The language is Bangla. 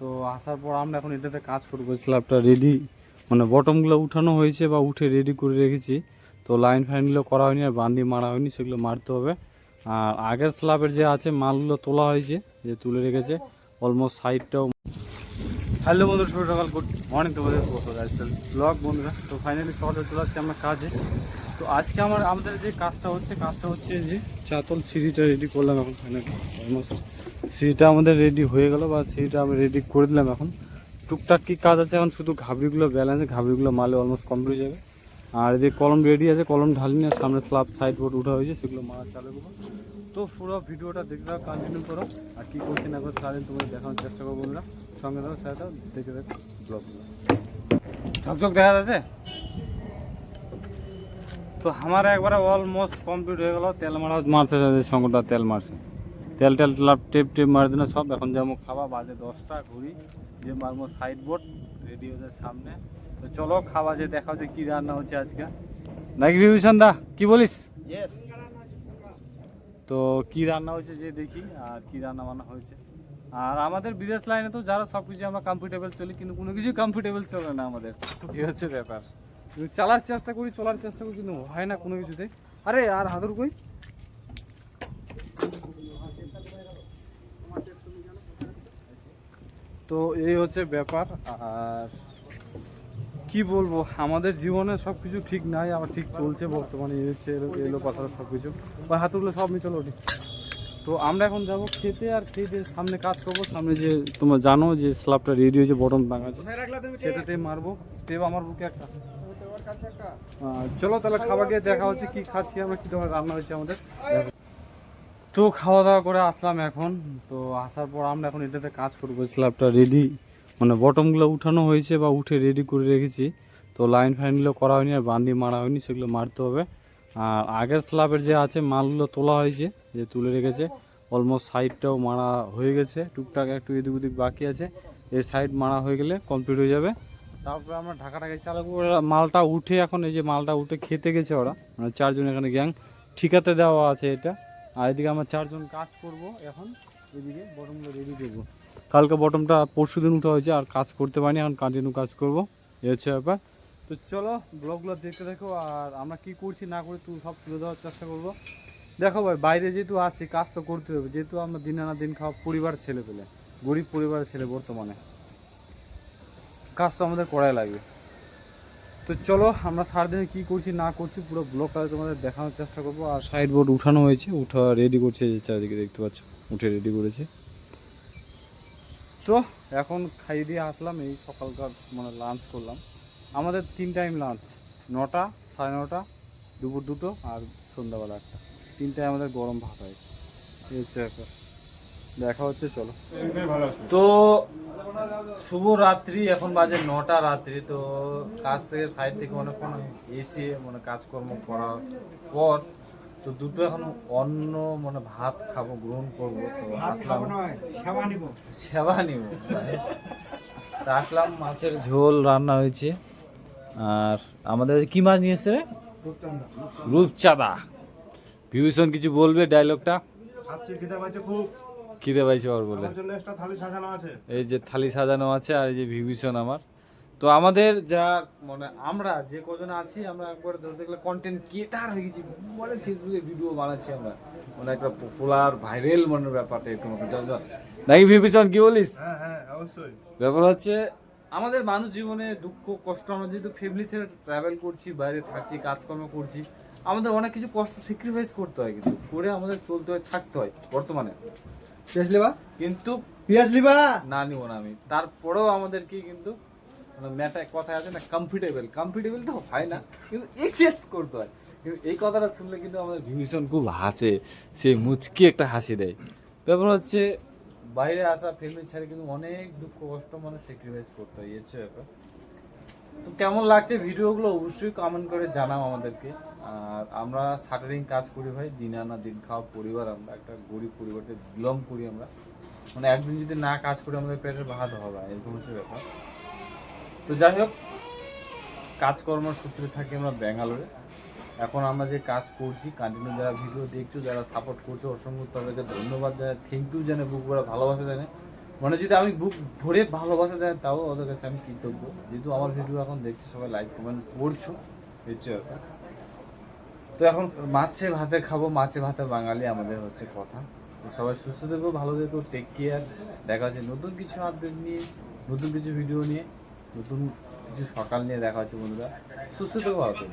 তো আসার পর আমরা এখন এটাতে কাজ করবো। স্ল্যাবটা রেডি, মানে বটমগুলো উঠানো হয়েছে বা উঠে রেডি করে রেখেছি। তো লাইন ফাইনগুলো করা হয়নি আর বান্দি মারা হয়নি, সেগুলো মারতে হবে। আর আগের স্ল্যাবের যে আছে মালগুলো তোলা হয়েছে, যে তুলে রেখেছে অলমোস্ট সাইডটাও। হ্যালো বন্ধুরা, শুভ সকাল, গুড মর্নিং তোমাদের ব্লগ বন্ধুরা। তো ফাইনালি শর্টে চলে আসছি আমরা কাজে। তো আজকে আমাদের যে কাজটা হচ্ছে যে চাতল সিঁড়িটা রেডি করলাম এখন ফাইনালি। অলমোস্ট সিঁড়িটা আমাদের রেডি হয়ে গেল, বা সিঁড়িটা আমি রেডি করে দিলাম। এখন টুকটাক কী কাজ আছে, এখন শুধু ঘাবড়িগুলো ব্যালেন্স, ঘাবড়িগুলো মারলে অলমোস্ট কমপ্লিট হয়ে যাবে। আর যে কলম রেডি আছে, কলম ঢালিনি, আর সামনে স্ল্যাব সাইড বোর্ড উঠা হয়েছে, সেগুলো মারা চালু করবো। তো পুরো ভিডিওটা দেখতে কন্টিনিউ করো, আর কী করছি না করে সারাদিন তোমাদের দেখানোর চেষ্টা করবো বন্ধুরা। সঙ্গে থাকো, সাথে দেখে দেখো ব্লগগুলো। ঝকঝক দেখা যাচ্ছে। তো আমার একবারে অলমোস্ট কমপ্লিট হয়ে গেল। তেল মারা মারছে, সঙ্গটা তেল মারছে, তেল টেপ মারে দিন সব। এখন যেমন খাওয়া বাজে 10টা, ঘুরি যে মারমো সাইড বোর্ড রেডি হচ্ছে সামনে। তো চলো খাওয়া যে দেখা হচ্ছে কী রান্না হচ্ছে আজকে, নাকি বিভীষণ দা কি বলিস? তো কি রান্না হয়েছে যে দেখি, আর কি রান্না বান্না হয়েছে। আর আমাদের বিদেশ লাইনে তো যারা সব কিছু আমরা কমফোর্টেবল চলি, কিন্তু কোনো কিছু কমফোর্টেবল চলে না আমাদের, এই হচ্ছে ব্যাপার। চলার চেষ্টা করি কিন্তু হয় না কোনো কিছুতে। আরে আর হাতুর কই। তো এই হচ্ছে ব্যাপার। আর কি বলবো, আমাদের জীবনে সব কিছু ঠিক নাই, আবার ঠিক চলছে বর্তমানে। এই হচ্ছে এলো কথাটা, সব কিছু বা হাতুরগুলো সব নিয়ে চলো। তো আমরা এখন যাব খেতে, আর খেতে সামনে কাজ করবো। সামনে যে তোমরা জানো যে স্ল্যাবটা রেডি হয়েছে, বটম টাঙাচ্ছে, সেটাতে মারবো। টেপ আমার বুকে একটা। চলো তাহলে খাবার গিয়ে দেখা হচ্ছে কি খাচ্ছি আমরা, কী ধরনের রান্না হয়েছে আমাদের। তো খাওয়া দাওয়া করে আসলাম এখন। তো আসার পর আমরা এখন এটাতে কাজ করবো। স্ল্যাবটা রেডি, মানে বটমগুলো উঠানো হয়েছে বা উঠে রেডি করে রেখেছি। তো লাইন ফাইনগুলো করা হয়নি আর বান্দি মারা হয়নি, সেগুলো মারতে হবে। আর আগের স্ল্যাবের যে আছে মালগুলো তোলা হয়েছে, যে তুলে রেখেছে অলমোস্ট সাইডটাও মারা হয়ে গেছে। টুকটাক একটু এদিক ওদিক বাকি আছে, এই সাইড মারা হয়ে গেলে কমপ্লিট হয়ে যাবে। তারপরে আমরা ঢাকাটাকে চালু করে মালটা উঠে, এখন এই যে মালটা উঠে খেতে গেছে ওরা, মানে 4জন এখানে গ্যাং ঠিকাতে দেওয়া আছে এটা। আর এদিকে আমরা 4জন কাজ করব এখন। এদিকে বটমগুলো রেডি করবো। কালকে বটমটা পরশু দিন উঠা হয়েছে, আর কাজ করতে পারিনি, এখন কন্টিনিউ কাজ করব, এই হচ্ছে ব্যাপার। তো চলো ব্লগগুলো দেখতে দেখো, আর আমরা কি করছি না করি তুমি সব তুলে দেওয়ার চেষ্টা করবো। দেখো ভাই, বাইরে যেহেতু আসি কাজ তো করতে হবে, যেহেতু আমরা দিন আনা দিন খাওয়া পরিবার ছেলে পেলে, গরিব পরিবারের ছেলে বর্তমানে, কাজ তো আমাদের করাই লাগবে। তো চলো আমরা সারাদিনে কী করছি না করছি পুরো ব্লগটা তোমাদের দেখানোর চেষ্টা করবো। আর সাইড বোর্ড উঠানো হয়েছে, রেডি করছে, যে চারিদিকে দেখতে পাচ্ছ উঠে রেডি করেছে। তো এখন খাইয়ে দিয়ে আসলাম, এই সকালকার মানে লাঞ্চ করলাম। আমাদের 3 টাইম লাঞ্চ, 9টা, 9:30, দুপুর 2টো, আর সন্ধ্যাবেলা 1টা, 3টায় আমাদের গরম ভাত হয়। এই হচ্ছে ব্যাপার, দেখা হচ্ছে চলো। তো শুভ রাত্রি, এখন বাজে 9টা রাত্রি। তো কাজ থেকে সাইড থেকে অনেকক্ষণ এসে মানে কাজকর্ম করার পর, তো দুটো এখন অন্য মানে ভাত খাবো, গ্রহণ করবো। তো আসলাম সেবা নিব, তা আসলাম। মাছের ঝোল রান্না হয়েছে। আর আমাদের কি মাছ নিয়েছে? রূপচাঁদা। বিভীষণ কিছু বলবে ডায়লগটা? খিদে পাইছে ওর বলে, এই যে থালি সাজানো আছে, আর এই যে বিভীষণ আমার। তো আমাদের যা মানে আমরা যে কজন আছি, আমরা একবার ধরতে গেলে কন্টেন্ট ক্রিয়েটার হয়ে গেছি, মানে ফেসবুকে ভিডিও বানাচ্ছি আমরা, মানে একটা পপুলার ভাইরাল মনের ব্যাপারটা একটু মতো নাকি বিভীষণ, কি বলিস? হ্যাঁ অবশ্যই। ব্যাপার হচ্ছে আমাদের মানুষ জীবনে দুঃখ কষ্ট, আমরা যেহেতু ফ্যামিলি ছেড়ে ট্রাভেল করছি, বাইরে থাকছি, কাজকর্ম করছি, আমাদের অনেক কিছু কষ্ট স্যাক্রিফাইস করতে হয়, কিন্তু করে আমাদের চলতে হয়, থাকতে হয় বর্তমানে। কিন্তু না নিব না আমি, তারপরেও আমাদেরকে কিন্তু ম্যাটা কথা আছে না, কমফোর্টেবল তো হয় না, কিন্তু এক্সিস্ট করতে হয়। কিন্তু এই কথাটা শুনলে কিন্তু আমাদের ভীষণ খুব হাসে, সে মুচকি একটা হাসি দেয়। ব্যাপার হচ্ছে বাইরে আসা ফ্যামিলি ছেড়ে কিন্তু অনেক দুঃখ কষ্ট মানে স্যাক্রিফাইস করতে হয়, হচ্ছে ব্যাপার। তো কেমন লাগছে ভিডিওগুলো অবশ্যই কমেন্ট করে জানাও আমাদেরকে। আর আমরা সাটারিং কাজ করি ভাই, দিন আনা দিন খাওয়া পরিবার, আমরা একটা গরিব পরিবারকে বিলং করি আমরা, মানে একদিন যদি না কাজ করি আমাদের পেটের ভাত হবে, এরকম হচ্ছে ব্যাপার। তো যাই হোক, কাজকর্ম সূত্রে থাকি আমরা ব্যাঙ্গালোরে। এখন আমরা যে কাজ করছি কন্টিনিউ, যারা ভিডিও দেখছো, যারা সাপোর্ট করছো, অসংখ্য তাদেরকে ধন্যবাদ জানাই, থ্যাংক ইউ জানে, বুক ভরা ভালোবাসা জানে। মানে যদি আমি বুক ভরে ভালোবাসা যায় তাও ওদের কাছে আমি কৃতজ্ঞ, যেহেতু আমার ভিডিও এখন দেখছো, সবাই লাইক কমেন্ট করছো, হচ্ছে ব্যাপার। তো এখন মাছে ভাতে খাবো, মাছে ভাতে বাঙালি আমাদের হচ্ছে কথা। তো সবাই সুস্থ থেকো, ভালো থেকো, টেক কেয়ার। দেখা হচ্ছে নতুন কিছু আপডেট নিয়ে, নতুন কিছু ভিডিও নিয়ে, নতুন কিছু সকাল নিয়ে দেখা হচ্ছে বন্ধুরা। সুস্থ থেকো, ভালো থেকো।